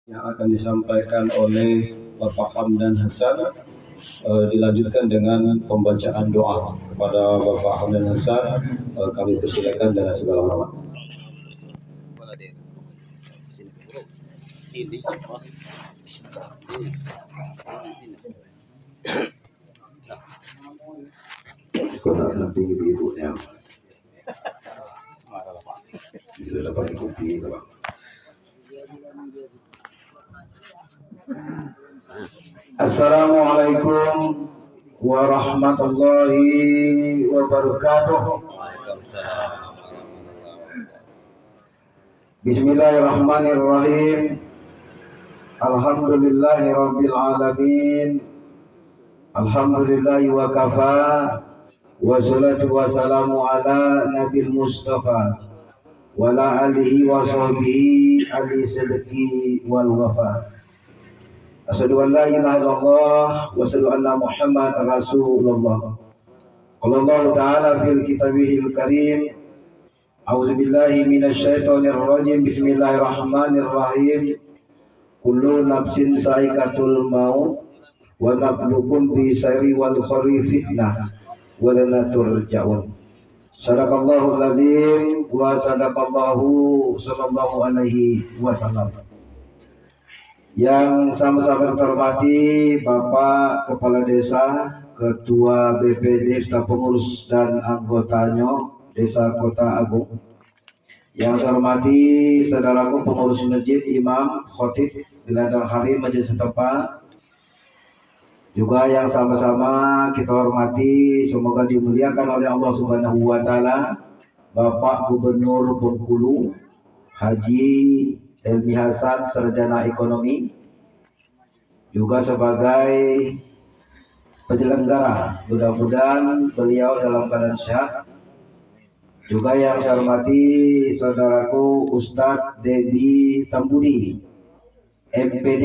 yang akan disampaikan oleh Bapak Hamdan Hasan dilanjutkan dengan pembacaan doa kepada Bapak Hamdan Hasan. Kami persilakan dengan segala hormat. Nanti ibu-ibunya tidak dapat ikuti, Pak. Assalamualaikum warahmatullahi wabarakatuh. Bismillahirrahmanirrahim. Alhamdulillahi rabbil alamin. Alhamdulillahi wa kafa. Wassalatu wassalamu ala nabil mustafa wa ala alihi wa sahbihi ali sidqi wal wafa. Asyhadu an la ilaha illallah wa asyhadu anna Muhammadar Rasulullah. Qala Allah ta'ala fil kitabihil karim. A'udzu billahi minasy syaithanir rajim. Bismillahirrahmanirrahim. Kullu nafsin sa'iqatul maut wa nabluukum bisarri wal khairi fitnah wa lana turja'un. Sadaqallahul azim wa sadaqallahu sallallahu alaihi wasallam. Yang sama-sama terhormati Bapak Kepala Desa, Ketua BPD, staf pengurus dan anggotanya Desa Kota Agung. Yang saya hormati saudaraku pengurus masjid, imam, khotib di ladang hari masjid setempat. Juga yang sama-sama kita hormati, semoga dimuliakan oleh Allah Subhanahu wa taala, Bapak Gubernur Bengkulu Haji Helmi Hasan, Sarjana Ekonomi, juga sebagai penyelenggara. Mudah-mudahan beliau dalam keadaan sehat. Juga yang saya hormati saudaraku Ustadz Debi Tambudi, MPD.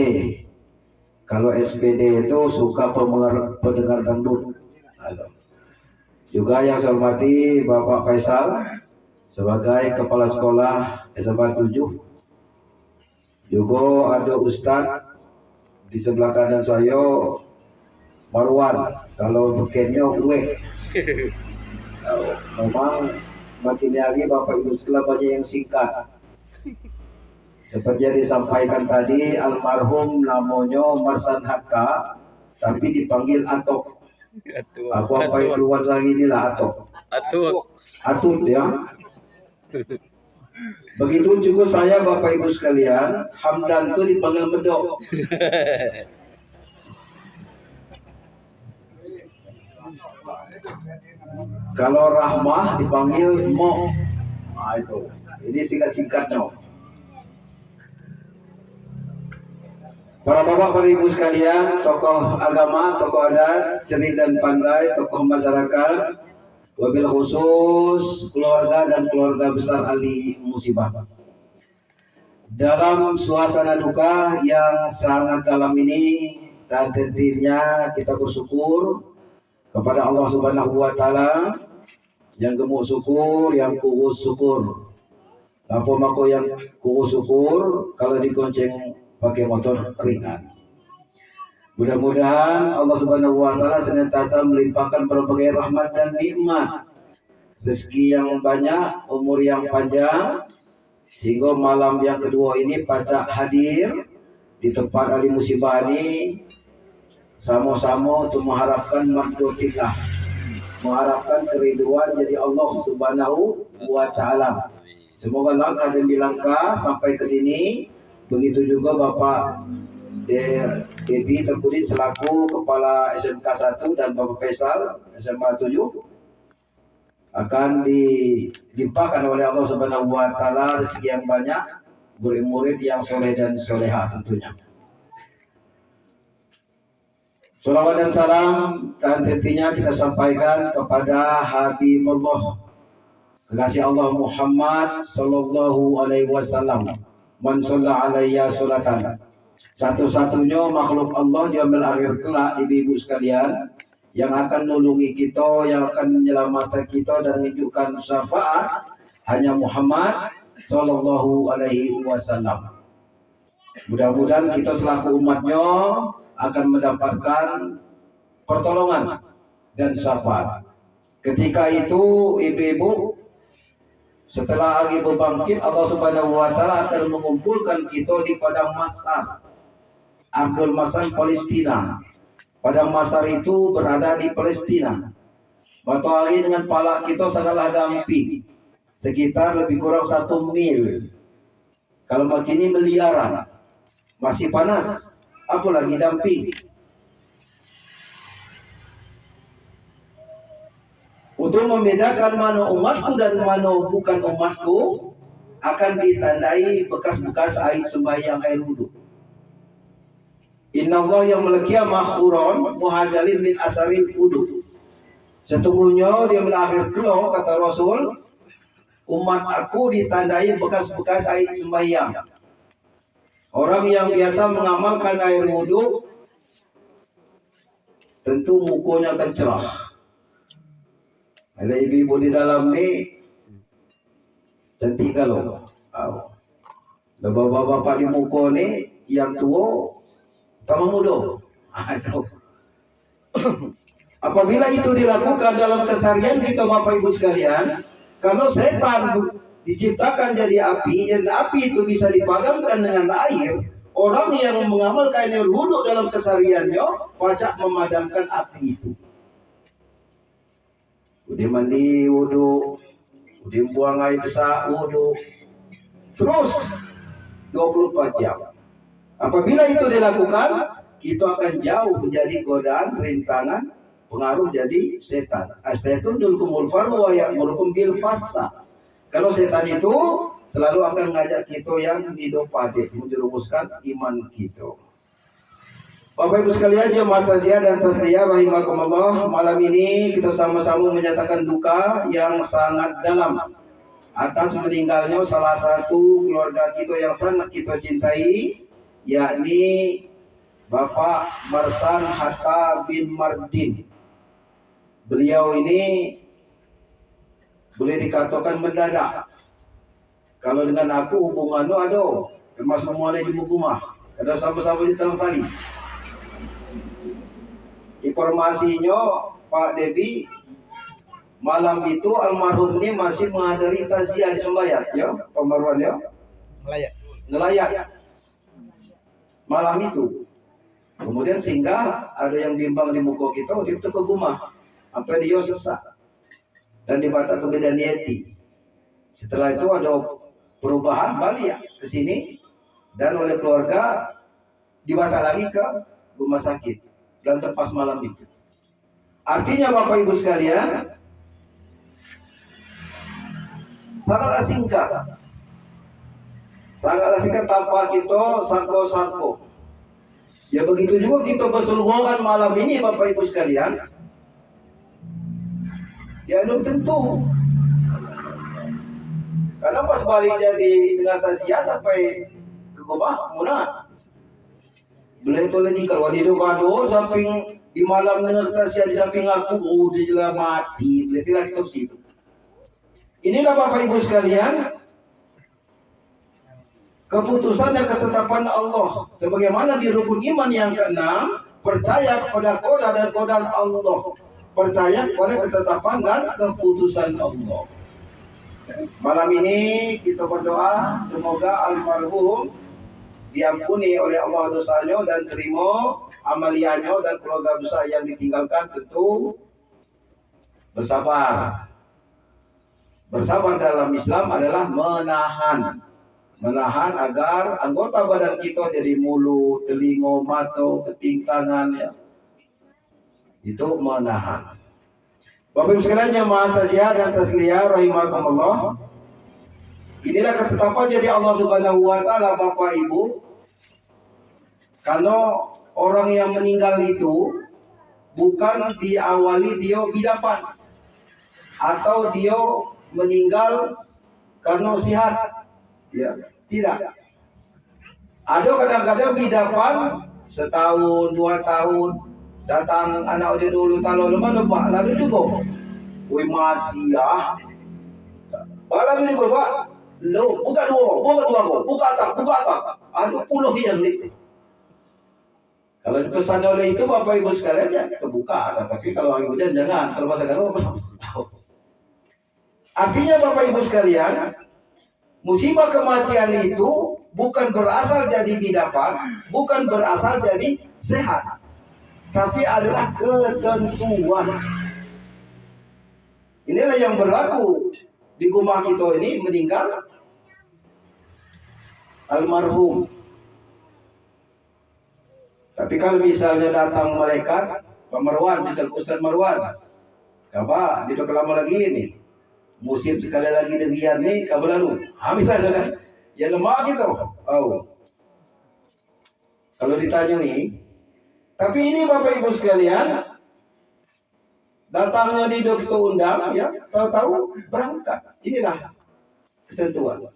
Kalau SPD itu suka pendengar dangdut. Juga yang saya hormati Bapak Faisal sebagai Kepala Sekolah SMA 7. Juga ada Ustadz di sebelah kanan saya, Marwan. Kalau bukannya gue, memang makin hari Bapak Ibu sekalian banyak yang singkat. Seperti yang disampaikan tadi, almarhum namanya Marsan Hatta, tapi dipanggil Atok. Aku apa yang keluar lagi inilah Atok. Atuk ya. Begitu juga saya Bapak Ibu sekalian, Hamdan itu dipanggil Medok. Kalau Rahmah dipanggil Mo. Nah itu, ini singkat-singkatnya. Para bapak, para ibu sekalian, tokoh agama, tokoh adat, cerdik dan pandai, tokoh masyarakat, wabil khusus keluarga dan keluarga besar ahli musibah. Dalam suasana duka yang sangat dalam ini, dan tentunya kita bersyukur kepada Allah Subhanahu wa taala, yang gemuk syukur, yang kurus syukur. Apa mako yang kurus syukur kalau dikonceng pakai motor ringan. Mudah-mudahan Allah Subhanahu wa taala senantiasa melimpahkan berbagai rahmat dan nikmat, rezeki yang banyak, umur yang panjang, sehingga malam yang kedua ini pacak hadir di tempat ahli musibah ini sama-sama untuk mengharapkan mardotillah, mengharapkan keriduan jadi Allah Subhanahu wa taala. Semoga langkah demi langkah sampai ke sini. Begitu juga Bapak Debi Tambudi selaku Kepala SMK 1 dan Bapak Faisal SMA 7 akan dilimpahkan oleh Allah Subhanahu wa taala rezeki yang banyak, murid-murid yang soleh dan soleha tentunya. Salawat dan salam dan tentunya kita sampaikan kepada Habibullah, kekasih Allah Muhammad sallallahu alaihi wasallam. Man shalla alayya salatan. Satu-satunya makhluk Allah di ambil akhir kelak, ibu-ibu sekalian, yang akan nulungi kita, yang akan menyelamatkan kita dan menunjukkan syafaat hanya Muhammad sallallahu alaihi wasallam. Mudah-mudahan kita selaku umatnya akan mendapatkan pertolongan dan syafaat. Ketika itu ibu-ibu, setelah lagi berbangkit, Allah Subhanahu wa taala akan mengumpulkan kita di padang mahsyar. Ardul Mahsyar Palestina. Padang mahsyar itu berada di Palestina. Batu hari dengan palak kita sangatlah damping. Sekitar lebih kurang 1 mil. Kalau begini miliaran. Masih panas. Apalagi damping. Untuk membedakan mana umatku dan mana bukan umatku, akan ditandai bekas-bekas air sembahyang air wudhu. Inna Allah yang melekia makhuron muhajalin min asaril wudhu. Sesungguhnya dia melahir keluar, kata Rasul, umat aku ditandai bekas-bekas air sembahyang. Orang yang biasa mengamalkan air wudhu, tentu mukanya akan cerah. Ada ibu-ibu di dalam ni cantik kalau. Bapak-bapak di muka ni yang tua tambah muda. Apabila itu dilakukan dalam keseharian kita Bapak Ibu sekalian, kalau setan diciptakan jadi api, dan api itu bisa dipadamkan dengan air, orang yang mengamalkan air wudhu dalam kesehariannya pacak memadamkan api itu. Udah mandi wudhu, udah buang air besar wudhu, terus 24 jam. Apabila itu dilakukan, kita akan jauh menjadi godaan, rintangan, pengaruh jadi setan. As-syaitanul kumul faru wa ya'murukum bil fahsya. Kalau setan itu selalu akan mengajak kita yang didopade, menjerumuskan iman kita. Bapak Ibu sekalian, jemaat takziah dan tasliyah rahimakumullah, malam ini kita sama-sama menyatakan duka yang sangat dalam atas meninggalnya salah satu keluarga kita yang sangat kita cintai, yakni Bapak Marsan Hatta bin Mardin. Beliau ini boleh dikatakan mendadak. Kalau dengan aku hubungannya ada, termasuk mulai di rumah, ada sama-sama di dalam sali. Informasinya Pak Debi, malam itu almarhum ini masih menghadiri taziah di Sembayat, ya, pembaruan ya. Ngelayat. Malam itu. Kemudian sehingga ada yang bimbang di muka kita, dia ke rumah. Sampai dia sesak. Dan dibata kebedahan niati. Setelah itu ada perubahan balik ke sini, dan oleh keluarga dibata lagi ke rumah sakit. Dan lepas malam itu. Artinya Bapak Ibu sekalian, sangatlah singkat. Sangatlah singkat tanpa kita sangko-sangko. Ya begitu juga kita berselubungan malam ini Bapak Ibu sekalian. Ya belum tentu. Karena pas balik jadi dengan taziah sampai ke rumah munah. Boleh tolong ni kalau dia gaduh samping di malam dengan taziah di samping aku, dia jelas mati. Boleh tidak kita situ. Inilah Bapak Ibu sekalian, keputusan dan ketetapan Allah. Sebagaimana di rukun iman yang ke-6, percaya kepada qada dan qadar Allah. Percaya kepada ketetapan dan keputusan Allah. Malam ini kita berdoa semoga almarhum diampuni oleh Allah dosanya dan terima amaliyahnya, dan keluarga besar yang ditinggalkan tentu bersabar. Bersabar dalam Islam adalah menahan agar anggota badan kita jadi mulut, telinga, mata, keting, tangan, ya. Itu menahan. Bapak Ibu sekalian yang maha taziah dan tasliyah rahimakumullah, inilah ketetapan jadi Allah Subhanahu wa taala Bapak Ibu. Kalau orang yang meninggal itu bukan diawali dia bidapan, atau dia meninggal karena sehat, ya, tidak. Ada kadang-kadang bidapan setahun, 2 tahun, datang anak dia dulu talon lemah Pak, lalu juga, woi masih lalu juga Pak, Lo, buka dua, buka atap. Ada puluh yang di. Kalau dipesan oleh itu Bapak Ibu sekalian ya kita buka. Tapi kalau lagi hujan jangan. Kalau masa kalau artinya Bapak Ibu sekalian, musibah kematian itu bukan berasal jadi didapat, bukan berasal jadi sehat, tapi adalah ketentuan. Inilah yang berlaku di rumah kita ini. Meninggal almarhum. Tapi kalau misalnya datang malaikat, Pak Marwan, misal Ustaz Marwan, kabar, tidak lama lagi ini, musim sekali lagi demikian nih, kabar lalu, misalnya kan, ya lemah gitu. Oh, kalau ditanyai, tapi ini Bapak Ibu sekalian, datangnya di dokter undang, ya, tahu-tahu berangkat. Inilah ketentuan.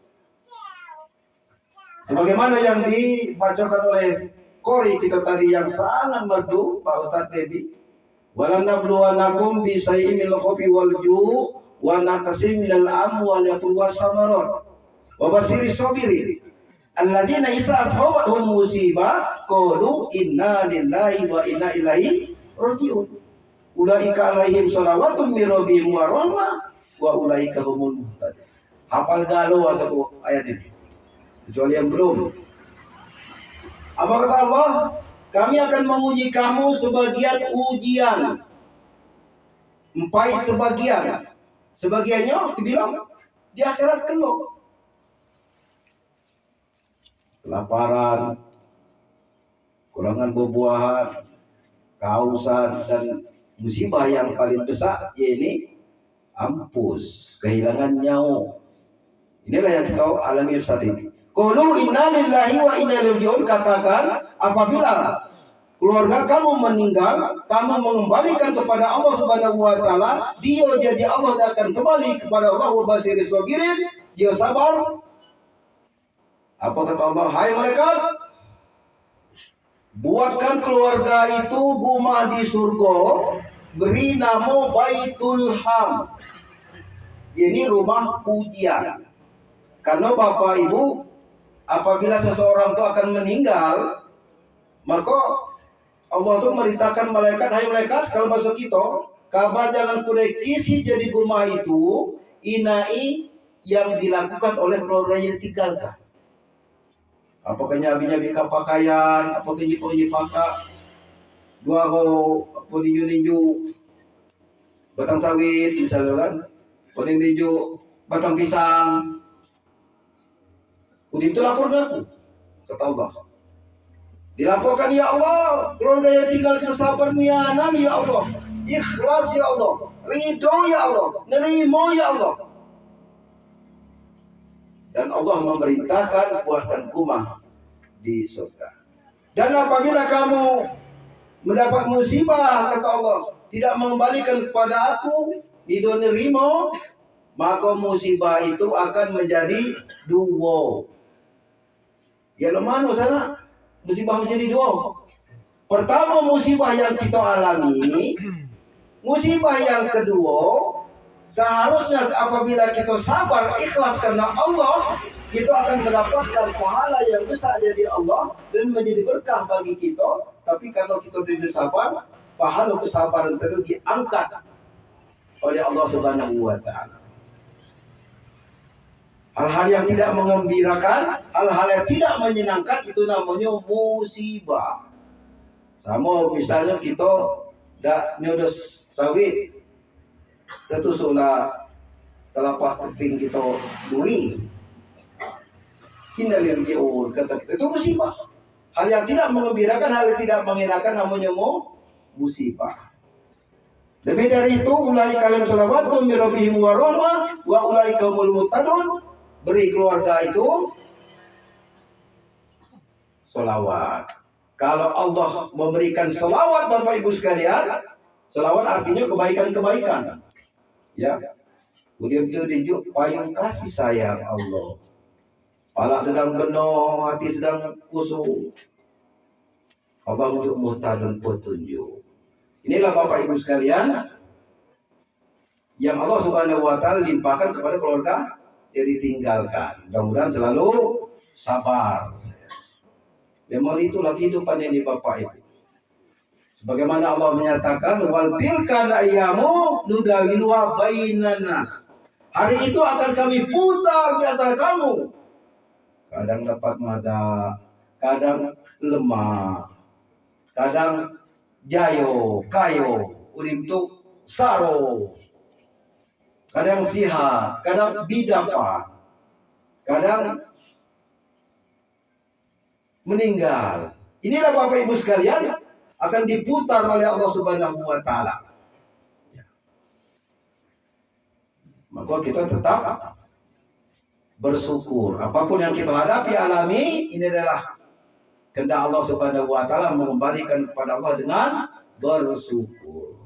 Sebagaimana yang dibacakan oleh Qori kita tadi yang sangat merdu, Pak Ustaz Debi. Walanabluwanakum bisayyi minal khawfi wal ju' wa naqsin minal amwali was samarat. Wa basyiris sabirin. Alladzina idza asabatuhum musibah qalu inna lillahi wa inna ilaihi raji'un. Ulaika alaihim shalawatun min rabbihim wa rahmah wa ulaika humul muhtadun. Hafal galau satu ayat ini. Kecuali yang belum. Apa kata Allah? Kami akan menguji kamu sebagian ujian. Empai sebagian. Sebagiannya dibilang di akhirat kelak. Kelaparan, kurangan buah-buahan, kehausan, dan musibah yang paling besar yaitu ampus, kehilangan nyawa. Inilah yang kita alami saat ini. Qulu inna lillahi wa inna ilaihi raji'un, katakan apabila keluarga kamu meninggal, kamu mengembalikan kepada Allah Subhanahu wa taala, dia jadi Allah akan kembali kepada Allah. Wa basyiris sabirin, dia sabar. Apa kata Allah? Hai malaikat, buatkan keluarga itu rumah di surga, beri nama Baitul Ham. Ini rumah pujian. Karena Bapak Ibu, apabila seseorang itu akan meninggal, maka Allah itu merintahkan malaikat, hai malaikat, kalau masuk kita, kabar jangan kudai isi jadi rumah itu inai yang dilakukan oleh keluarga yang ditinggalkan. Apakah nyabi-nyabi pakaian, apakah nyipu-nyipu pakak, dua ho, apa ninju-ninju batang sawit misalnya kan, apa ninju batang pisang. Udah itu lapor aku, kata Allah. Dilaporkan, ya Allah, keluarga yang tinggal sabar nianan, ya Allah, ikhlas ya Allah, ridho ya Allah, nerimo ya Allah. Dan Allah memerintahkan buatkan rumah di surga. Dan apabila kamu mendapat musibah, kata Allah, tidak mengembalikan kepada aku, ridho nerimo, maka musibah itu akan menjadi dua. Ya lemah sana. Musibah menjadi dua. Pertama musibah yang kita alami, musibah yang kedua, seharusnya apabila kita sabar ikhlas karena Allah, kita akan mendapatkan pahala yang besar dari Allah dan menjadi berkah bagi kita. Tapi kalau kita tidak sabar, pahala kesabaran itu diangkat oleh Allah Subhanahu wa taala. Hal-hal yang tidak mengembirakan, hal-hal yang tidak menyenangkan, itu namanya musibah. Sama misalnya kita dak nyodos sawit, tetusuklah telapak keting kita bui. Innalillahi wa inna ilaihi raji'un, kata kita, itu musibah. Hal yang tidak mengembirakan, hal yang tidak mengenakan, namanya musibah. Lebih dari itu, ulaika alaihim shalawatun min rabbihim wa rahmah wa ulaika humul muhtadun. Beri keluarga itu sholawat. Kalau Allah memberikan sholawat, Bapak Ibu sekalian, sholawat artinya kebaikan-kebaikan. Ya, kemudian itu dijuk payung kasih sayang Allah. Pala sedang benar, hati sedang kusuk, Allah untuk muhtadun petunjuk. Inilah Bapak Ibu sekalian yang Allah Subhanahu wa taala limpahkan kepada keluarga ditinggalkan. Mudah-mudahan selalu sabar. Memang itulah kehidupan ini Bapak Ibu. Sebagaimana Allah menyatakan, wal tilkal ayyamu nudawiluha bainan nas. Hari itu akan kami putar di antara kamu. Kadang dapat mada, kadang lemah, kadang jayo, kayo, ulim tu saro. Kadang sihat, kadang bidapa, kadang meninggal. Inilah Bapak Ibu sekalian akan diputar oleh Allah Subhanahu wa taala. Maka kita tetap bersyukur. Apapun yang kita hadapi alami, ini adalah kehendak Allah Subhanahu wa taala, mengembalikan kepada Allah dengan bersyukur.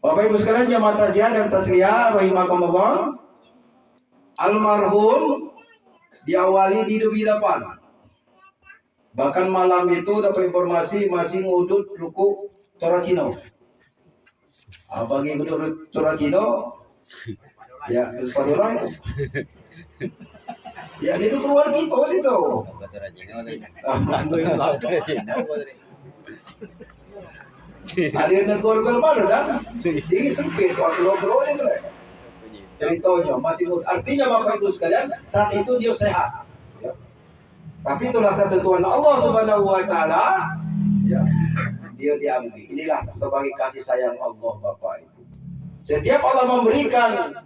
Bapak Ibu sekalian jamaah takziah dan tasliyah rahimakumullah. Almarhum diawali di Dubilapan. Bahkan malam itu dapat informasi masih ngudut ruku Toracino. Bagi ngudut Toracino, ya kesepadulah itu. Ya itu keluar kita situ. Ada negor mana dah? Di sempit waktu lo itu lah. Ceritanya masih ngudut. Artinya Bapak Ibu sekalian saat itu dia sehat. Tapi itulah ketentuan Allah Subhanahu wa taala, ya, dia diambil. Inilah sebagai kasih sayang Allah Bapak Ibu. Setiap Allah memberikan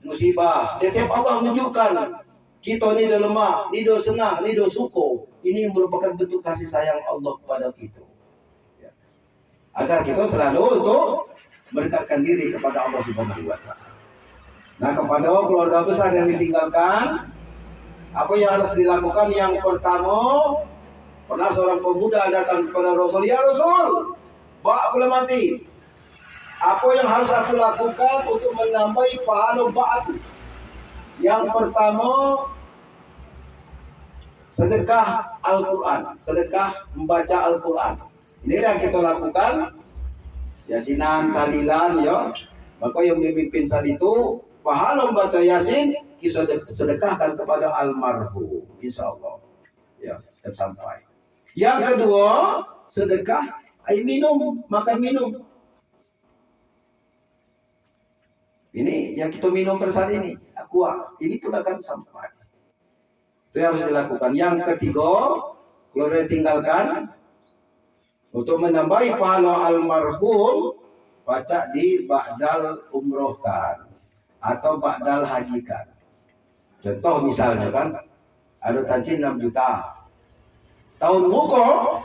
musibah, setiap Allah menunjukkan kita ini lemah, ini do senang, ini do suko, ini merupakan bentuk kasih sayang Allah kepada kita. Ya. Agar kita selalu untuk mendekatkan diri kepada Allah Subhanahu wa taala. Nah, kepada keluarga besar yang ditinggalkan, apa yang harus dilakukan? Yang pertama, pernah seorang pemuda datang kepada Rasul, ya Rasul, bak aku mati. Apa yang harus aku lakukan untuk menambahi pahala bak? Yang pertama, sedekah Al-Quran, sedekah membaca Al-Quran. Ini yang kita lakukan. Yasinan, talilan, ya. Maka yang memimpin saat itu, pahala membaca Yasin, kita sedekahkan kepada almarhum, insya Allah, ya, dan sampai. Yang kedua, sedekah air minum, makan minum. Ini yang kita minum bersama ini, aqua, ini pun akan sampai. Itu yang harus dilakukan. Yang ketiga, kalau ditinggalkan, untuk menambahi pahala almarhum, baca di ba'dal umrohkan atau ba'dal hajikan. Contoh misalnya kan, ada tancin 6 juta. Tahun muka,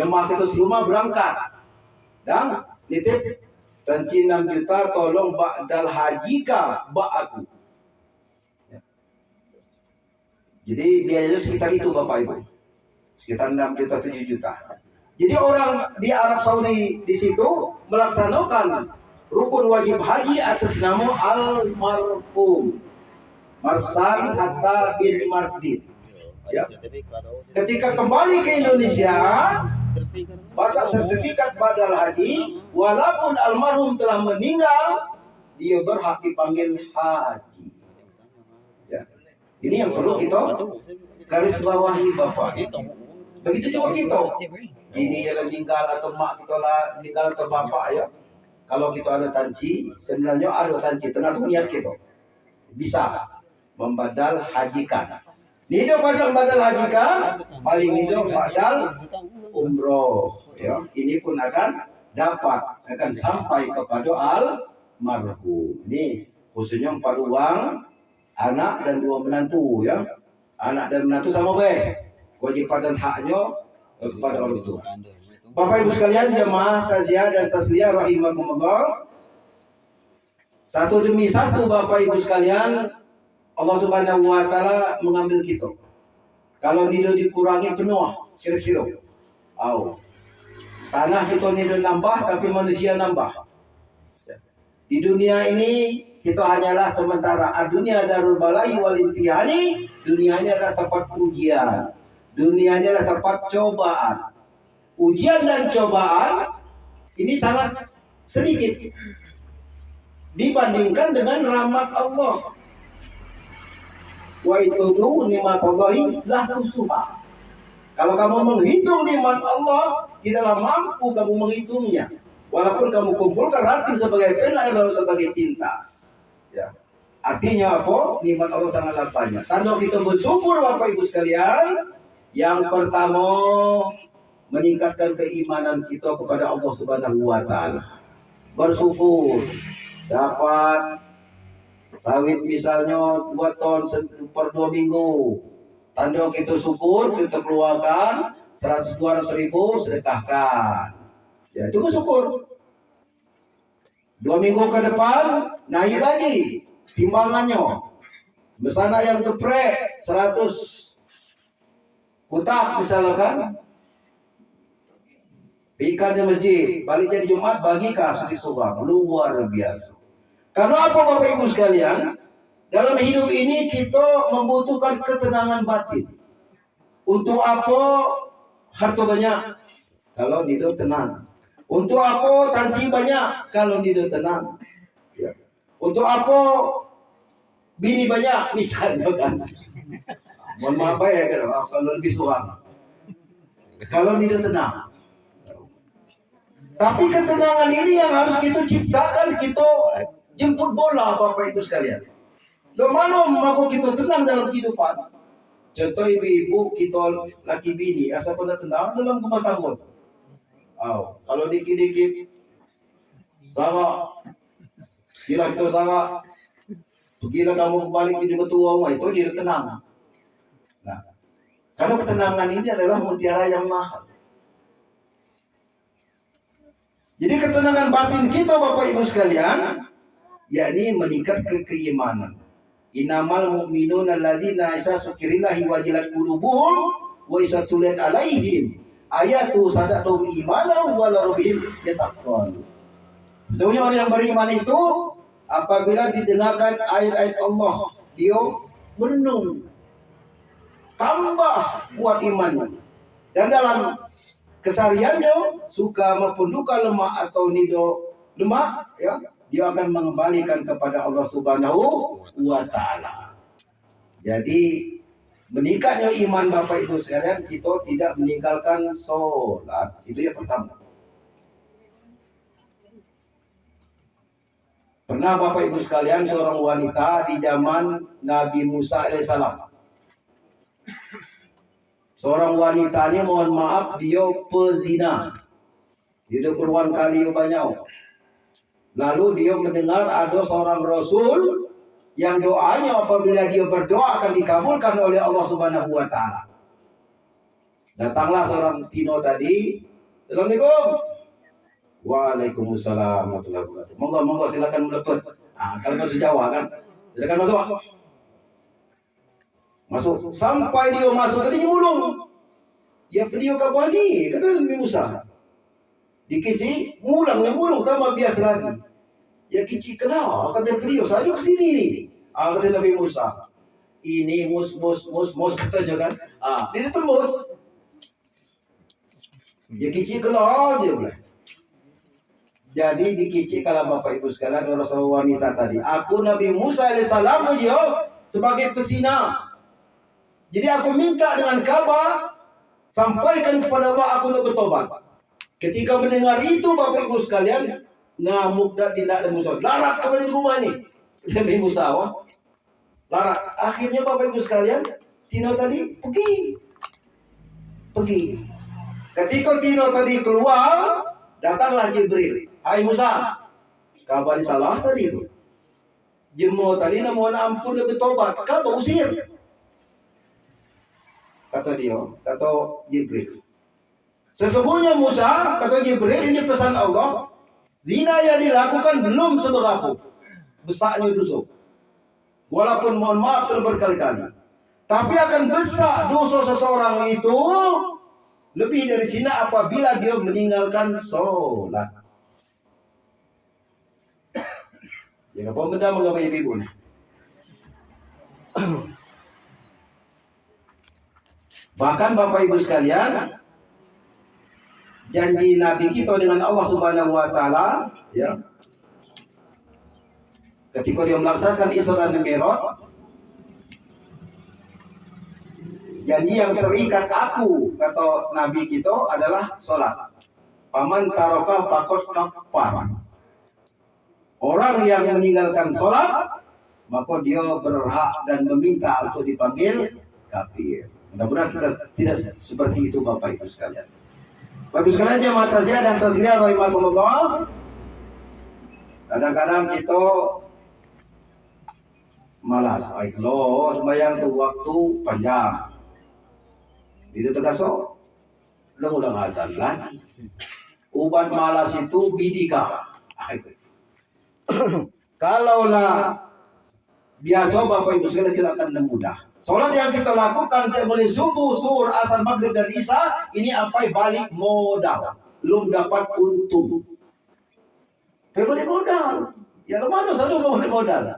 jemaah kita rumah berangkat. Dan nitip tancin 6 juta, tolong ba'dal hajika bak aku. Ya. Jadi biayanya sekitar itu Bapak Ibu. Sekitar 6 juta, 7 juta. Jadi orang di Arab Saudi di situ melaksanakan rukun wajib haji atas nama almarhum Marsan Hatta bin Mardin. Ya. Ketika kembali ke Indonesia, batas sertifikat badal haji, walaupun almarhum telah meninggal, dia berhak dipanggil haji. Ya. Ini yang perlu kita garis bawahi Bapak. Begitu juga kita. Ini yang tinggal atau mak kita lah, tinggal atau bapak ya. Kalau kita ada tanci, sebenarnya ada tanci, tengah-tengah niat kita bisa membadal hajikan. Hidup pasang badal hajikan, paling hidup badal umroh. Ya, ini pun akan sampai kepada almarhum. Ini khususnya 4 uang, anak dan 2 menantu ya. Anak dan menantu sama baik. Kewajiban dan haknya kepada orang tua. Bapak Ibu sekalian jemaah takziah dan tasliyah rahimakumullah. Satu demi satu Bapak Ibu sekalian, Allah Subhanahu wa taala mengambil kita. Kalau nido dikurangi penuh, kira-kira. Tanah kita nido nambah tapi manusia nambah. Di dunia ini kita hanyalah sementara. Dunia darul balai wal imtihani. Dunia ini adalah tempat ujian. Dunia ini adalah tempat cobaan. Ujian dan cobaan ini sangat sedikit dibandingkan dengan rahmat Allah. wa itu nikmatullahi la tusuha. Kalau kamu menghitung nikmat Allah, tidaklah mampu kamu menghitungnya. Walaupun kamu kumpulkan rati sebagai pena dan sebagai tinta. Ya. Artinya apa? Nikmat Allah sangatlah banyak. Tanda kita bersyukur Bapak Ibu sekalian. Yang pertama, meningkatkan keimanan kita kepada Allah Subhanahu wa taala. Bersyukur dapat sawit misalnya 2 ton per 2 minggu. Tanda kita syukur, kita keluarkan 100-200 ribu sedekahkan. Ya, itu bersyukur. 2 minggu ke depan naik lagi timbangannya. Misalnya yang geprek 100 utak misalkan, ikan di masjid, balik jadi Jumat bagi kasih suam, luar biasa. Karena apa Bapak Ibu sekalian? Dalam hidup ini kita membutuhkan ketenangan batin. Untuk apa harta banyak? Kalau hidup tenang. Untuk apa tanci banyak? Kalau hidup tenang. Ya. Untuk apa bini banyak? Misalnya kan. Mohon maaf ya kalau lebih suam. Kalau hidup tenang. Tapi ketenangan ini yang harus kita ciptakan, kita jemput bola Bapak Ibu sekalian. Bagaimana mau kita tenang dalam kehidupan? Contoh ibu-ibu kita laki bini, asal pada tenang dalam rumah tangga. Kalau dikit-dikit sama, kira kita sama, kira kamu balik ke tua rumah itu dia tenang. Nah, kalau ketenangan ini adalah mutiara yang mahal. Jadi ketenangan batin kita Bapak Ibu sekalian, yakni meningkat keimanan. Innamal mu'minuna allazina isa sukirillahi wajilat qulubuhum wa isa tuliyat alaihim ayatu sadaqu imanan wa la rabbihim yataqwan. Sesungguhnya orang yang beriman itu apabila didengarkan ayat-ayat Allah, dia merenung, tambah kuat imannya. Dan dalam kesehariannya suka maupun duka, lemah atau nido lemah, ya, dia akan mengembalikan kepada Allah Subhanahu wa taala. Jadi meningkatnya iman Bapak Ibu sekalian, kita tidak meninggalkan sholat. Itu yang pertama. Pernah Bapak Ibu sekalian seorang wanita di zaman Nabi Musa alaihissalam. Seorang wanita ini mohon maaf dia pezina. Dia puluhan kali banyak. Lalu dia mendengar ada seorang Rasul yang doanya apabila dia berdoa akan dikabulkan oleh Allah Subhanahu wa taala. Datanglah seorang Tino tadi. Assalamualaikum. Waalaikumsalam warahmatullahi wabarakatuh. Monggo silakan melepat. Kalau bahasa Jawa kan. Silakan masuk. Masuk. Sampai dia masuk tadi nyemulung. Ya dia kapan ni? Kata Nabi Musa. Dikecil, mulung tambah biasa lagi. Ya kecil kenal, kata beliau, saya ke sini ni. Kata Nabi Musa. Ini mus kata jangan. Dia tembus. Ya kecil kenal aja boleh. Jadi dikecil kalau Bapak Ibu sekalian orang seorang wanita tadi. Aku Nabi Musa alaihissalam menjawab sebagai pesina. Jadi aku minta dengan kabar sampaikan kepada Allah aku nak bertobat. Ketika mendengar itu Bapak Ibu sekalian, ngamuk dan tidak ada Musa. Larat kembali rumah ini. Nabi Musa, larat. Akhirnya Bapak Ibu sekalian, Tino tadi pergi. Ketika Tino tadi keluar, datanglah Jibril. Hai Musa, kabar salah tadi itu. Jemu tadi nak mohon ampun dan bertobat. Kamu usir. Kata dia, kata Jibril. Sesungguhnya Musa, kata Jibril, ini pesan Allah, zina yang dilakukan belum seberapa besarnya dosa. Walaupun mohon maaf berkali-kali. Tapi akan besar dosa seseorang itu lebih dari zina apabila dia meninggalkan sholat. Ya, apa benda mengapa ibu ni? Bahkan Bapak Ibu sekalian, janji Nabi kita dengan Allah Subhanahu wa taala, ya. Ketika dia melaksanakan Isra dan Mi'raj, Janji yang terikat aku, kata Nabi kita, adalah sholat. Paman taroka pakot kafar. Orang yang meninggalkan sholat, maka dia berhak dan meminta untuk dipanggil kafir. Mudah-mudahan kita tidak seperti itu, Bapak Ibu sekalian. Bapak Ibu sekalian, jemaah takziah dan tasliah rahimakumullah. Kadang-kadang kita malas. Loh, sembahyang tu waktu panjang. Itu tegasok. Udah azan lagi. Ubat malas itu bidika. Kalaulah biasa Bapak Ibu sekalian kita akan mudah. Sholat yang kita lakukan mulai subuh, zuhur, asar, maghrib dan isya ini sampai balik modal. Belum dapat untung. Balik modal. Ya mana selalu balik modal.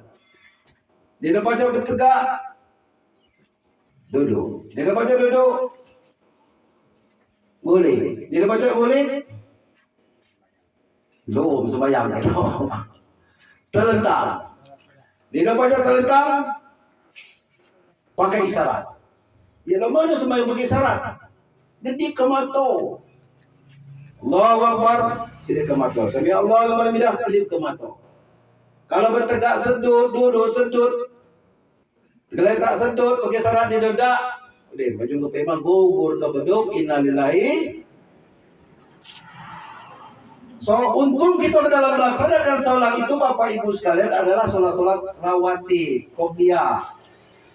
Di depan jauh tegak. Duduk. Di depan jauh duduk. Boleh. Di depan jauh boleh. Belum sembahyang itu. Terlentang. Di depan jauh terlentang. Pakai isyarat. Ya mana sembahyang pakai isyarat. Jadi ke mata. Allahu Akbar. Tidak ke mata. Sami Allah alhamdulillah. Tidak ke mata. Kalau bertegak sedut, duduk sedut. Kalau tak sedut, pakai syarat di dada. Udah, baju ke pemang gugur ke beduk. Innalillahi. So, untung kita dalam melaksanakan sholat itu, Bapak Ibu sekalian, adalah sholat-sholat rawatib, qobliyah.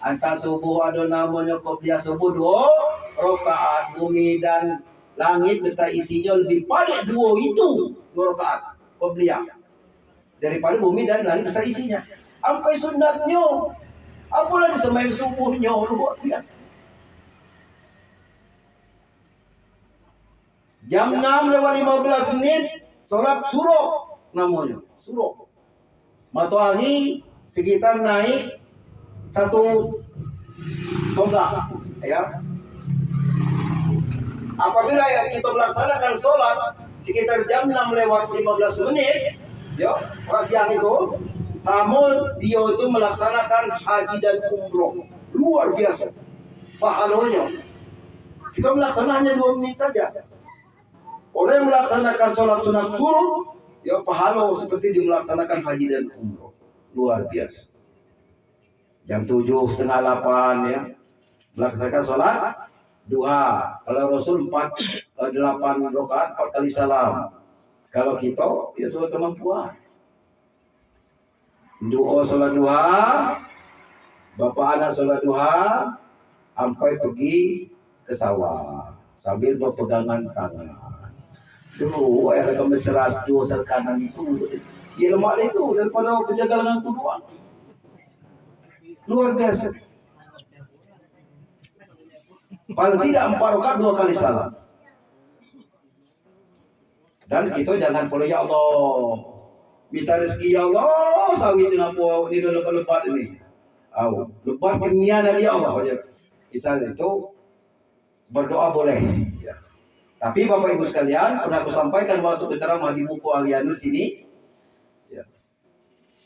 Antara subuh ada namanya qobliyah subuh 2 rakaat. Bumi dan langit beserta isinya lebih pada 2 itu 2 rakaat qobliyah. Daripada bumi dan langit beserta isinya. Sampai sunatnya. Apalagi sembahyang subuhnya luar biasa. Jam 6:15 sholat suruk namanya. Suruk. Matahari sekitar naik 1 tonggak. Ya. Apabila kita melaksanakan sholat sekitar jam 6:15, ya, siang itu, sama dia itu melaksanakan haji dan umroh. Luar biasa pahalanya. Kita melaksanakannya 2 menit saja. Orang yang melaksanakan sholat sunat suruh, ya pahala seperti dia melaksanakan haji dan umroh. Luar biasa. Jam 7:30 ya, melaksanakan sholat duha. Kalau Rasul 8 rakaat 4 kali salam. Kalau kita ya sesuai kemampuan. Doa sholat duha, bapak anak sholat duha, sampai pergi ke sawah sambil berpegangan tangan. Dulu ada mesra dua kanan itu, ya lemak itu daripada berjaga dengan kedua. Luar biasa. Paling tidak 4 rakaat 2 kali salam. Dan kita jangan perlu ya Allah. Minta rezeki ya Allah, sawit dengan apa ni lebat ini. Lebat kenian dari Allah aja. Misalnya itu berdoa boleh. Ya. Tapi Bapak Ibu sekalian, pernah aku sampaikan waktu berceramah di Muku Alianur sini. Ya.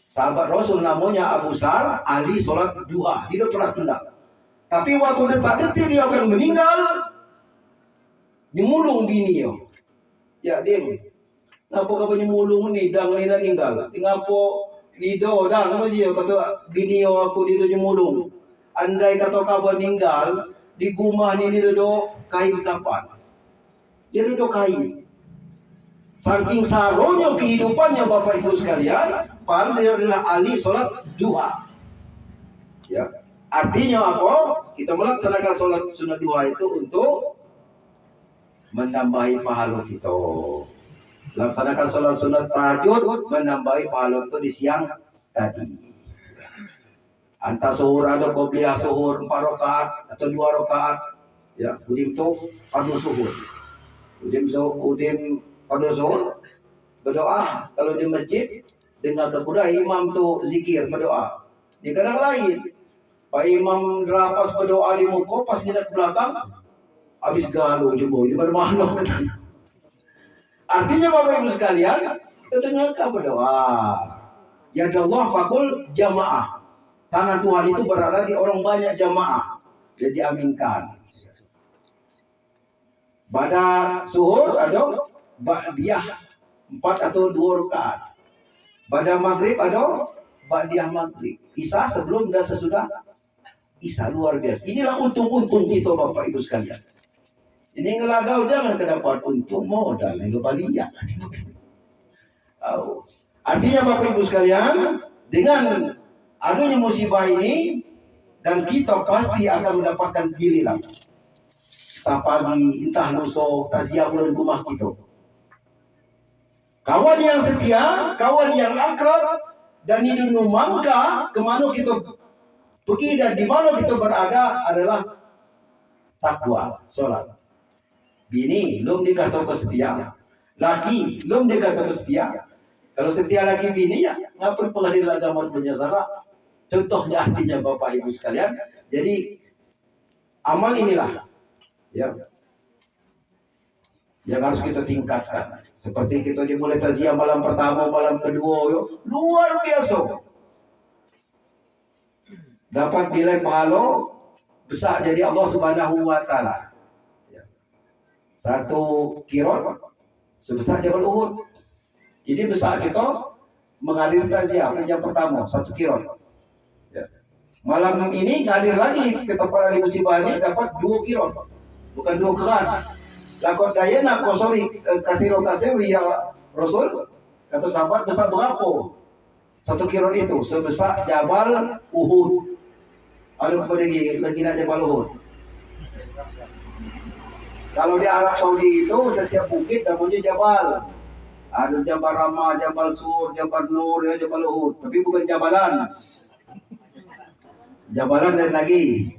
Sahabat Rasul namanya Abu Sar, ahli sholat duha. Dia pernah tinggal. Tapi waktu detak-detik dia akan meninggal, dimulung bini ya. Ya dia. Ngapa kau punya mulung ni dang ni dah tinggal. Ngapa lido dang nama dia kata bini aku di do mulung. Andai kata kau meninggal di rumah ni dia do kain kapan. Dia do kain. Saking saronya kehidupannya Bapak Ibu sekalian, padahal dia adalah ahli sholat duha. Ya. Artinya apa? Kita melaksanakan sholat sunat duha itu untuk menambahi pahala kita. Laksanakan sholat sunat tahajud menambahi pahala itu di siang tadi. Antara zuhur ada qobliyah zuhur 4 rakaat atau 2 rakaat. Ya, udim itu pada zuhur. Udim pada zuhur berdoa. Kalau di masjid dengar kepada imam tu zikir berdoa. Di kadang lain, Pak Imam rapas berdoa di muka pas dia ke belakang habis galuh jumbo itu bermakna. Artinya Bapak Ibu sekalian, kita dengarkan berdoa. Ya Allah fakul jamaah. Tangan Tuhan itu berada di orang banyak jamaah. Jadi aminkan. Pada zuhur ada ba'diyah 4 atau 2 rakaat. Pada maghrib ada ba'diyah maghrib. Isya sebelum dan sesudah Isya. Luar biasa. Inilah untung-untung kita Bapak Ibu sekalian. Ini ngelagau jangan kedapat untung modal itu baliya. Artinya Bapak Ibu sekalian, dengan adanya musibah ini dan kita pasti akan mendapatkan giliran. Entah pagi, entah lusa, entah siang bulan rumah kita. Kawan yang setia, kawan yang akrab, dan hidup mangka kemana kita pergi dan di mana kita berada adalah takwa, sholat. Bini belum dikatakan setia, laki belum dikatakan setia. Kalau setia lagi bini ya ngapa pengadilan agama menyasara. Contohnya artinya Bapak Ibu sekalian. Jadi amal inilah ya yang harus kita tingkatkan. Seperti kita dimulai taziah malam pertama, malam kedua, yo, luar biasa. Dapat nilai pahala besar jadi Allah Subhanahu wa taala. Ya. 1 kirot sebesar Jabal Uhud. Ini besar kita menghadiri taziah jam pertama 1 kirot. Ya. Malam ini hadir lagi ke tempat hari musibah ini dapat 2 kirot. Bukan 2 keran. Lakon daya nak kosori kasiro ya Rasul kata sahabat besar berapa? 1 kirot itu sebesar Jabal Uhud. Ada kepada lagi nak Jabal Uhud. Kalau di Arab Saudi itu setiap bukit namanya Jabal. Ada Jabal Rahmah, Jabal Sur, Jabal Nur, ya Jabal Uhud. Tapi bukan Jabalan. Jabalan dan lagi.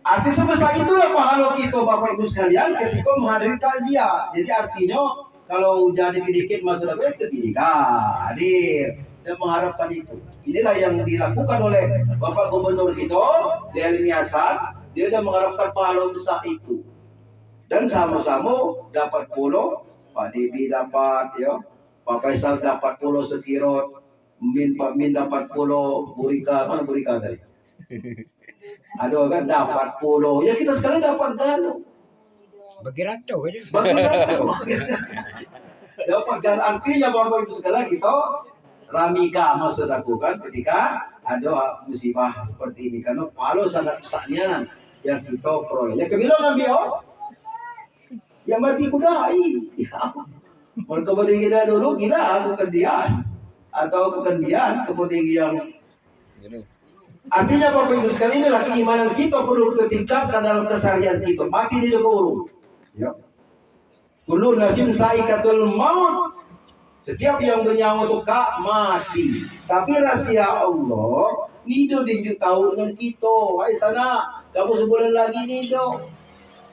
Arti sebesar itulah pahala kita Bapak Ibu sekalian ketika menghadiri takziah. Jadi artinya kalau jadi sedikit masalah kita pilih hadir dan mengharapkan itu. Inilah yang dilakukan oleh Bapak Gubernur kita di Helmi Hasan. Dia sudah mengharapkan pahala besar itu. Dan sama-sama dapat puluh, Pak Debi dapat, ya, Pak Faisal dapat puluh sekirot, Pak Min dapat puluh, Burika, mana Burika tadi? Aduh kan dapat puluh, ya kita sekalian dapat gano. Bagi racau aja. Bagi racau. Dapat gano, artinya Bapak Ibu sekalian kita ramika maksud aku kan ketika ada musibah seperti ini karena pahala sangat besarnya yang kita peroleh. Ya kebilang ambil yang mati kudai. Ya. Kemudian kita dulu kita aku kendian atau kekendian kemudian yang artinya Bapak Ibu sekalian inilah keimanan kita perlu kita tingkatkan dalam keseharian kita. Mati di urung. Ya. Kullu nafsin saikatul maut. Setiap yang bernyawa itu kak mati. Tapi rahasia Allah nido di tahun dengan kita. Hai sana, kamu sebulan lagi nido.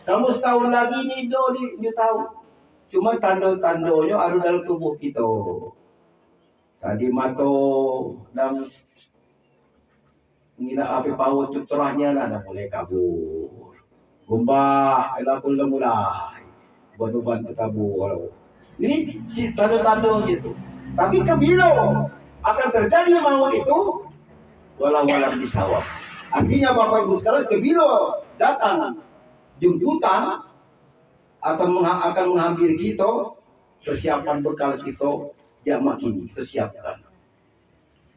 Kamu setahun lagi nido di tahun. Cuma tanda-tandanya ada dalam tubuh kita. Tadi mato dan mengira api paut cerahnya ada mulai kabur. Gombak, elakul mulai. Ban-ban tertabur. Ini tanda-tanda gitu. Tapi kebilo akan terjadi maut itu walau-walau disawab. Artinya Bapak Ibu sekalian kebilo datang jemputan atau akan menghampiri kita, persiapan bekal kita jamak ini kita siapkan.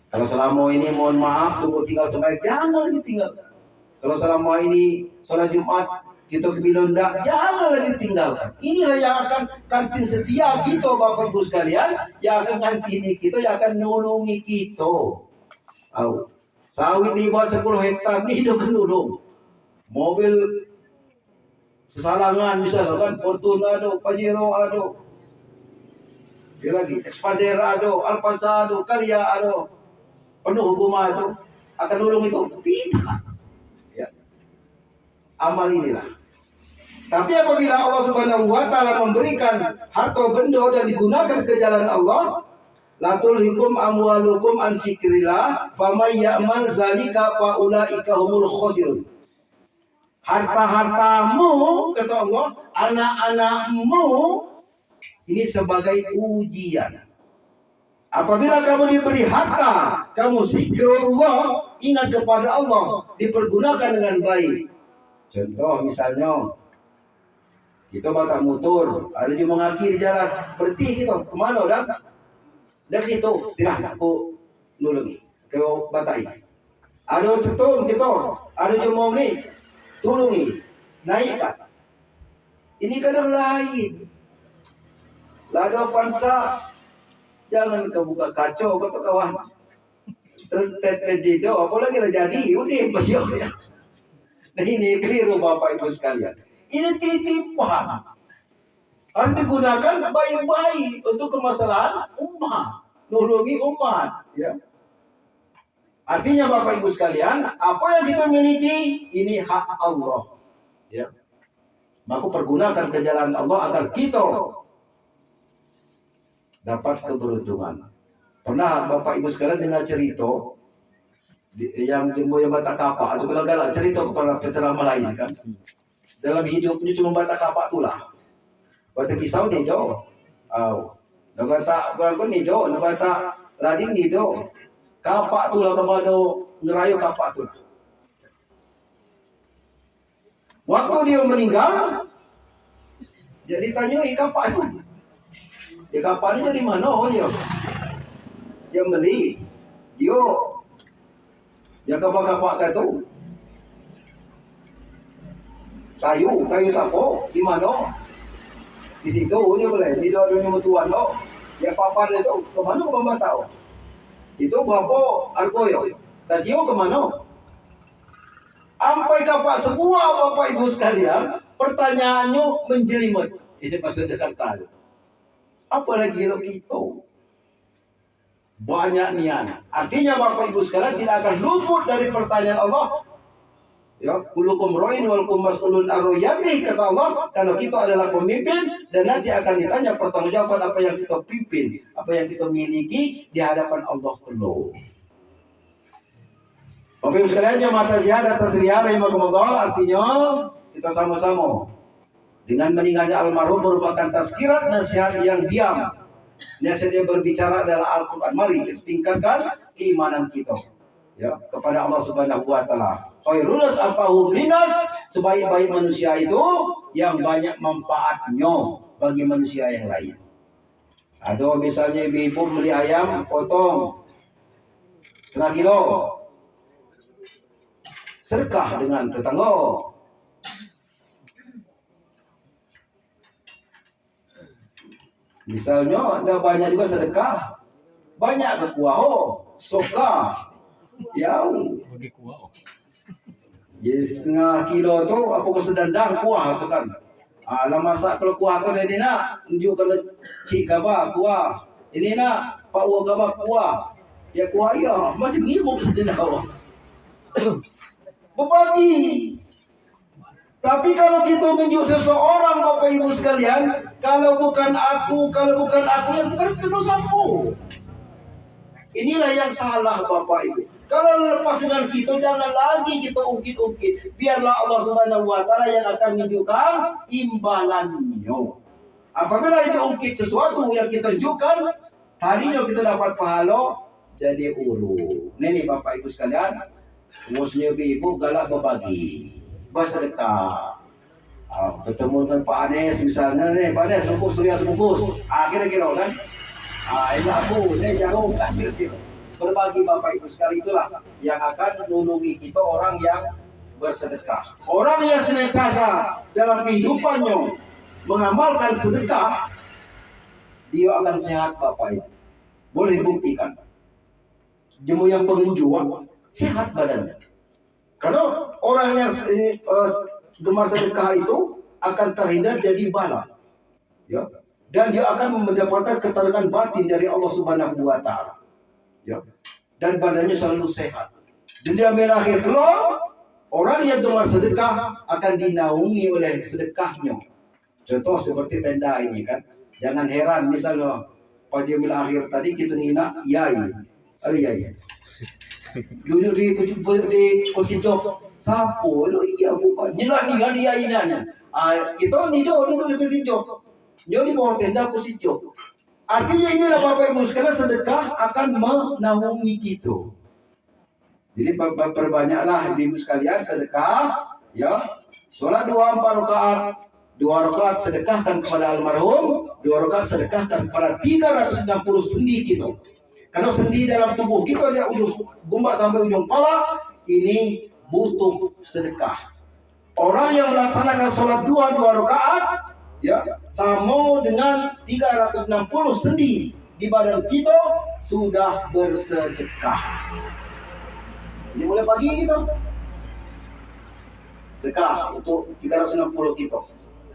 Kalau selama ini mohon maaf tunggu tinggal sebaik jangan ditinggalkan. Kalau selama ini sholat Jumat kita kebilo ndak jangan lagi tinggalkan. Inilah yang akan kantin setia kita Bapak Ibu sekalian, yang akan kantini kita, yang akan nolongi kita. Sawit di bawah 10 hektar ni hidup nolong. Mobil sesalangan misalnya kan, Fortuner ada, Pajero ada, dia lagi Expander ada, Alphonsa ada, Kalia ada, penuh rumah itu akan nolong itu tidak. Ya. Amal inilah. Tapi apabila Allah Subhanahu wa taala memberikan harta benda dan digunakan ke jalan Allah, la tulhikum amwalukum an zikrillah faman ya'mal zalika fa ulaika humul khosirun. Harta-hartamu kata Allah, anak-anakmu ini sebagai ujian. Apabila kamu diberi harta, kamu zikrullah, ingat kepada Allah, dipergunakan dengan baik. Contoh misalnya Kita batak motor, ada je mengaki di jalan, berhenti kita. Kemana dah? Dari situ, tidak aku nulungi ke batai. Ada setul kita, ada je mau ni, tolongi, naikkan. Ini kadang lain. Laga pansa, jangan kau buka kacau kata kawan. Tertedido, apa lagi dah jadi? Udah pasio ya. Nah ini keliru Bapak Ibu sekalian. Ini titipan. Harus digunakan baik-baik untuk kemasalahan umat, nolongi umat. Ya. Artinya Bapak Ibu sekalian, apa yang kita miliki ini hak Allah. Ya. Maka pergunakan ke jalan Allah agar kita dapat keberuntungan. Pernah Bapak Ibu sekalian dengar cerita yang jembo yang batak kapak, atau galak cerita kepada penceramah lain kan? Dalam hidupnya cuma batak kapak itulah. Batak kisau ni do, nak batak berapa ni do, nak batak rading ni do. Kapak tu lah kepada ngerayu kapak tu lah. Waktu dia meninggal, jadi tanya kapak itu. Ya kapak ni dari mana dia? Dia beli. Dia kapak-kapak tu. Kayu sapo di mana? Di situ dia boleh. Di dalam dunia tuan lo. Dia papa dia tu ke mana Bapa tahu? Situ berapa argoyo. Dan jiwa ke mana? Sampai kapak semua Bapak Ibu sekalian, pertanyaannya menjelimet. Ini pasal Jakarta. Apalagi kalau kita banyak niat. Artinya Bapak Ibu sekalian tidak akan luput dari pertanyaan Allah. Ya, kulukum ra'in wal kum mas'ulun ar-ra'yati, kata Allah, karena kita adalah pemimpin dan nanti akan ditanya pertanggungjawaban apa yang kita pimpin, apa yang kita miliki di hadapan Allah kelak. Bapak Ibu sekalian, jemaah takziah atas riya rahimakumullah, artinya kita sama-sama dengan meninggalnya almarhum merupakan tazkirat nasihat yang diam. Nasihat yang berbicara adalah Al-Quran. Mari kita tingkatkan keimanan kita ya kepada Allah Subhanahu wa taala. Khairun nas afahum linas, sebaik-baik manusia itu yang banyak manfaatnya bagi manusia yang lain. Ada misalnya ibu beli ayam potong setengah kilo, sedekah dengan tetangga. Misalnya ada banyak juga sedekah, banyak ke kuah, soka, ya, bagi kuah. Jadi setengah kilo tu apa ke sedandang kuah tu kan. Lah masak kalau kuah tu dia nak tunjuk kalau cik khabar kuah. Ini nak Pak Ua khabar kuah. Ya kuah ya, masih ngiru ke sedandang. Berbagi. Tapi kalau kita menunjuk seseorang Bapak Ibu sekalian, kalau bukan aku yang bukan kena sapu. Inilah yang salah Bapak Ibu. Kalau lepas dengan kita, jangan lagi kita ungkit-ungkit. Biarlah Allah Subhanahu wa taala yang akan menunjukkan imbalannya. Apabila itu ungkit sesuatu yang kita tunjukkan, tadinya kita dapat pahala, jadi uru. Ini Bapak Ibu sekalian, muslim ibu galak berbagi, bersedekah. Bertemu dengan Pak Anies misalnya nih, Pak Anies sebungkus. Kira-kira kan. Ini aku, ini jauh kan kira-kira. Berbagi Bapak Ibu sekali itulah yang akan menolongi kita orang yang bersedekah. Orang yang senantiasa dalam kehidupannya mengamalkan sedekah, dia akan sehat Bapak Ibu. Boleh buktikan. Jemu yang pengunjung sehat badannya. Karena orang yang gemar sedekah itu akan terhindar jadi bala. Ya. Dan dia akan mendapatkan ketenangan batin dari Allah Subhanahu wa taala. Ya. Dan badannya selalu sehat. Dan dia akhir kelak, orang yang gemar sedekah akan dinaungi oleh sedekahnya. Contoh seperti tenda ini kan. Jangan heran misalnya pada akhir tadi kita ngina yai. Yai. Duduk di kursi jok. Sapo lo iya bukan. Nila dia inanya. Kita ni duduk di kursi jok. Dia di bawah tenda kursi jok. Artinya inilah Bapak Ibu sekalian, sedekah akan menaungi kita. Jadi perbanyaklah Ibu sekalian sedekah, ya. Salat 2-4 rakaat 2 rakaat sedekahkan kepada almarhum, 2 rakaat sedekahkan kepada 360 sendi kita. Kalau sendi dalam tubuh kita dari ujung gumbak sampai ujung kepala ini butuh sedekah. Orang yang melaksanakan sholat 2 rakaat ya sama dengan 360 sendi di badan kita sudah bersedekah. Ini mulai pagi kita sedekah untuk 360 kita.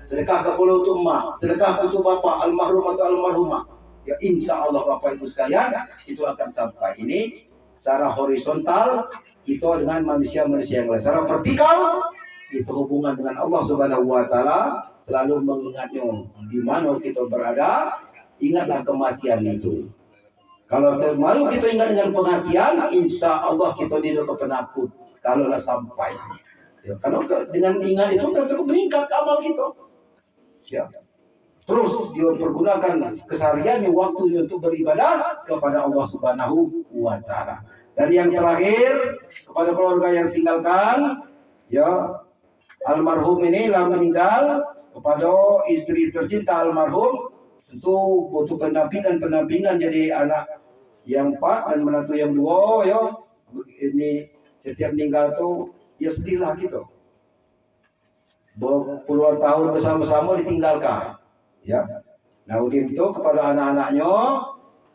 Sedekah kepada untuk emak, sedekah untuk bapak almarhum atau almarhumah. Ya insya Allah Bapak Ibu sekalian itu akan sampai. Ini secara horizontal kita dengan manusia-manusia yang lain. Secara vertikal itu hubungan dengan Allah Subhanahu wa taala, selalu mengingatnya di mana kita berada, ingatlah kematian itu. Kalau malu kita ingat dengan kematian, insya Allah kita tidak ke penakut kalaulah sampai. Ya, kalau dengan ingat itu kita meningkat amal kita. Ya. Terus dia pergunakan kesehariannya, waktunya untuk beribadah kepada Allah Subhanahu wa taala. Dan yang terakhir kepada keluarga yang tinggalkan, ya almarhum ini lah meninggal, kepada istri tercinta almarhum tentu butuh pendampingan jadi anak yang 4 dan menantu yang 2 ya. Ini setiap meninggal tuh ya sedihlah gitu. Puluhan tahun bersama-sama ditinggalkan. Ya, nah Udim itu kepada anak-anaknya,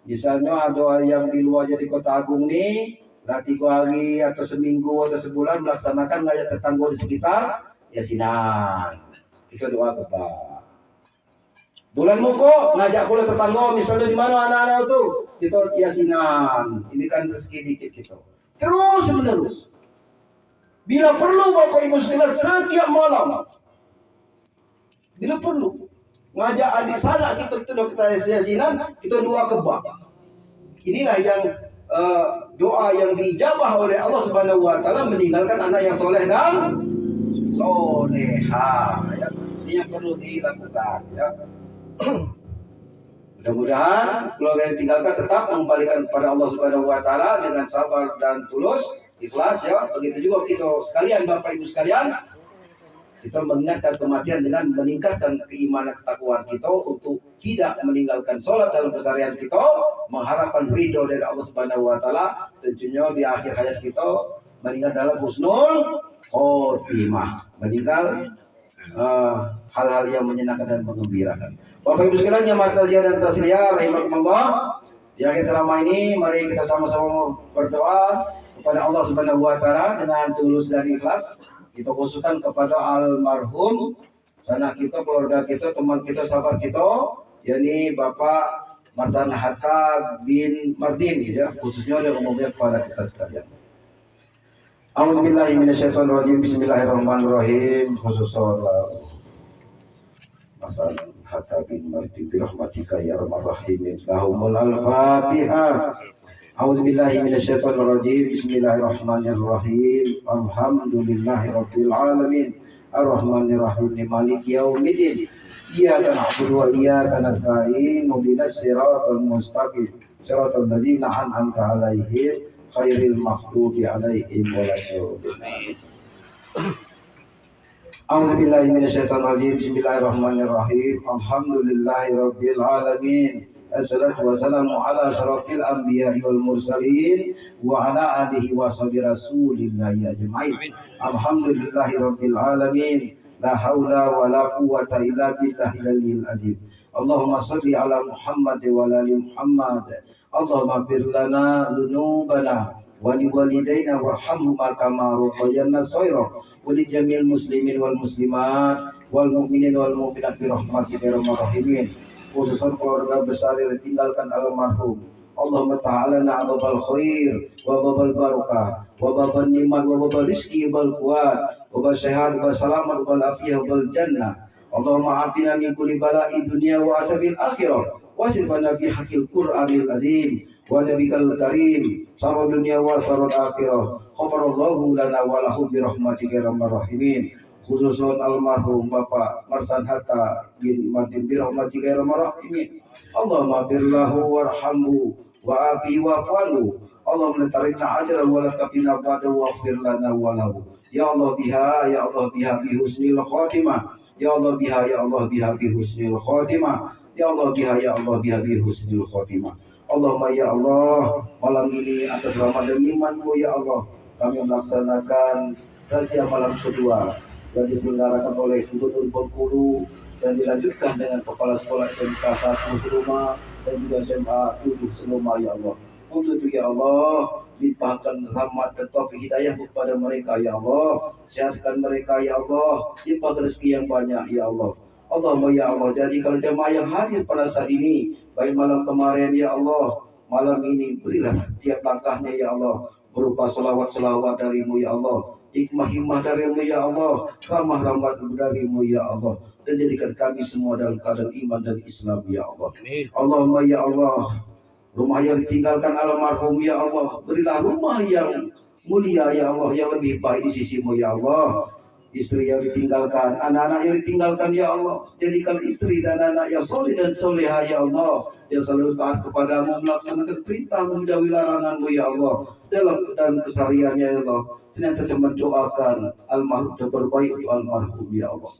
misalnya ada yang di luar jadi Kota Agung nih, 3 hari atau seminggu atau sebulan melaksanakan ngajak tetangga di sekitar, yasinan. Itu doa Bapak. Bulan muko ngajak pula tetangga, misalnya di mana anak-anak itu, kita yasinan. Ini kan rezeki dikit gitu. Terus menerus. Bila perlu Bapak Ibu sekalian setiap malam. Bila perlu. Ngajak adik sana kita yasinan, kita doa kebak. Inilah yang doa yang dijabah oleh Allah Subhanahu wa taala, meninggalkan anak yang soleh dan soleha. Ya. Ini yang perlu dilakukan ya. Mudah-mudahan keluarga yang tinggalkan tetap mengembalikan kepada Allah Subhanahu wa taala dengan sabar dan tulus, ikhlas ya. Begitu juga kita sekalian Bapak Ibu sekalian, kita mengingatkan kematian dengan meningkatkan keimanan ketakwaan kita untuk tidak meninggalkan sholat dalam keseharian kita, mengharapkan ridho dari Allah Subhanahu wa taala, tentunya di akhir hayat kita meninggal dalam husnul khotimah, meninggal hal-hal yang menyenangkan dan menggembirakan. Bapak Ibu sekalian yang ma'taziyah dan tasliyah rahimakumullah, di akhir ceramah ini mari kita sama-sama berdoa kepada Allah Subhanahu wa taala dengan tulus dan ikhlas. Kita khususkan kepada almarhum anak kita, keluarga kita, teman kita, sahabat kita, yakni Bapak Marsan Hatta bin Mardin ya, khususnya dan umumnya kepada kita sekalian. A'udzubillahi minasyaitonirrajim. Bismillahirrahmanirrahim. Khususan Marsan Hatta bin Mardin bi rahmatika ya arhamar rahimin. Lahumul al-Fatihah. A'udzubillahi minasyaitonirrajim. Bismillahirrahmanirrahim. Alhamdulillahirabbil alamin. Arrahmanirrahim. Maliki yaumiddin. Iyyaka na'budu wa iyyaka nasta'in. Ihdinas siratal mustaqim. Siratal ladzina an'amta 'alaihim ghairil maghdubi 'alaihim waladdallin. A'udzubillahi minasyaitonirrajim. Bismillahirrahmanirrahim. Alhamdulillahirabbil alamin. Assalatu wassalamu ala asyrafil anbiya'i wal mursalin wa ala alihi wa sahbihi rasulillahi ajma'in. Alhamdulillahi rabbil alamin. La haula wa la quwwata illa billahil aliyyil azim. Allahumma shalli ala Muhammad wa ala ali Muhammad. Allahumma ighfir lana dzunubana wa li walidayna warhamhuma kama rabbayana shaghira wa li jami'il muslimin wal muslimat wal mu'minin wal mu'minat bi rahmatika ya arhamar rahimin. Khususan keluarga besar yang ditinggalkan almarhum. Allahumma ta'alana ababal khair wa babal barakah wa babal ni'mat wa babal rizki wal quwat wa babal sehat wa selamat wal afiyah wal jannah. Allahumma afina min kulli bala'i dunya wa asabil akhirah wa sirfana bi haqqil qur'anil azim wa nabikal karim sarad dunya wa sarad akhirah. Ghafarallahu lana wa lahum bi rahmatika ya arhamar rahimin. Khususun almarhum Bapak Marsan Hatta bin Mardin bi rahmatika ya arhamar rahimin. Allahumma birlahu warhamhu wa afihi wa afanhu. Allahumma tarinna ajra wa la taqina ba'da wa ighfir lana wa lahu. Ya Allah biha bi husnil khatimah Ya Allah biha ya Allah biha bi husnil khotimah. Ya Allah biha ya Allah biha bi husnil khotimah. Allahumma ya Allah, malam ini atas Ramadan imanmu ya Allah, kami melaksanakan razia malam kedua yang diselenggarakan oleh Gubernur Bengkulu dan dilanjutkan dengan Kepala Sekolah SMK 1 Seluma dan juga SMA 7 Seluma ya Allah. Untuk itu ya Allah, limpahkan rahmat dan taufik hidayah kepada mereka ya Allah, sehatkan mereka ya Allah, limpahkan rezeki yang banyak ya Allah. Allahumma ya Allah, jadi kalau jemaah yang hadir pada saat ini, baik malam kemarin ya Allah, malam ini berilah tiap langkahnya ya Allah, berupa selawat-selawat darimu ya Allah, hikmah-hikmah darimu ya Allah, rahmah-rahmat darimu ya Allah, dan jadikan kami semua dalam keadaan iman dan Islam ya Allah. Allahumma ya Allah, rumah yang ditinggalkan almarhum ya Allah, berilah rumah yang mulia ya Allah, yang lebih baik di sisimu ya Allah. Istri yang ditinggalkan, anak-anak yang ditinggalkan ya Allah, jadikan istri dan anak yang soleh dan soleha ya Allah, yang selalu taat kepadamu, melaksanakan perintah, menjauhi laranganmu ya Allah, dalam dan kesehariannya ya Allah, senantiasa mendoakan almarhum dan berbaik untuk almarhum ya Allah.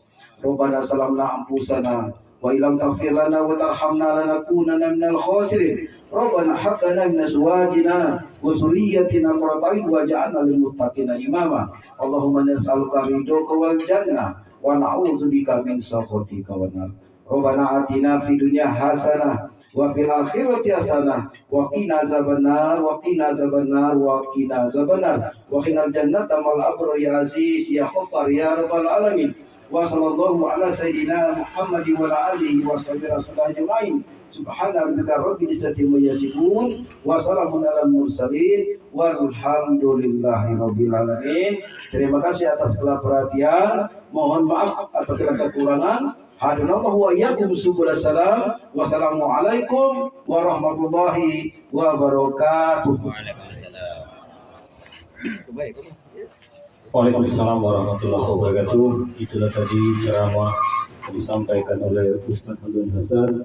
Rabbana salamna ampusana wa ilam taghfir lana wa tarhamna lanakunanna minal khasirin. Rabbana hab lana min azwajina wa dhurriyyatina qurrata a'yun waj'alna lil muttaqina imama. Allahumma nas'aluka ridhaka wal jannah wa na'udzubika min sakhatika wan nar. Rabbana atina fid dunya hasanah wa fil akhirati hasanah wa qina azabannar wa qina azabannar wa qina azabannar wa qina jannata mal abrar ya aziz ya ghaffar ya rabbal alamin. Wa sallallahu ala sayyidina Muhammad wa ala alihi wa sahbihi rasulullah ajma'in. Subhana rabbika rabbil izzati amma yasifun wa salamun alal mursalin walhamdulillahi rabbil alamin. Terima kasih atas segala perhatian. Mohon maaf atas segala kekurangan. Hadanallahu wa iyyakum subul salam. Wassalamualaikum warahmatullahi wabarakatuh. Waalaikumsalam warahmatullahi wabarakatuh. Itulah tadi ceramah yang disampaikan oleh Ustaz Abdul Hasan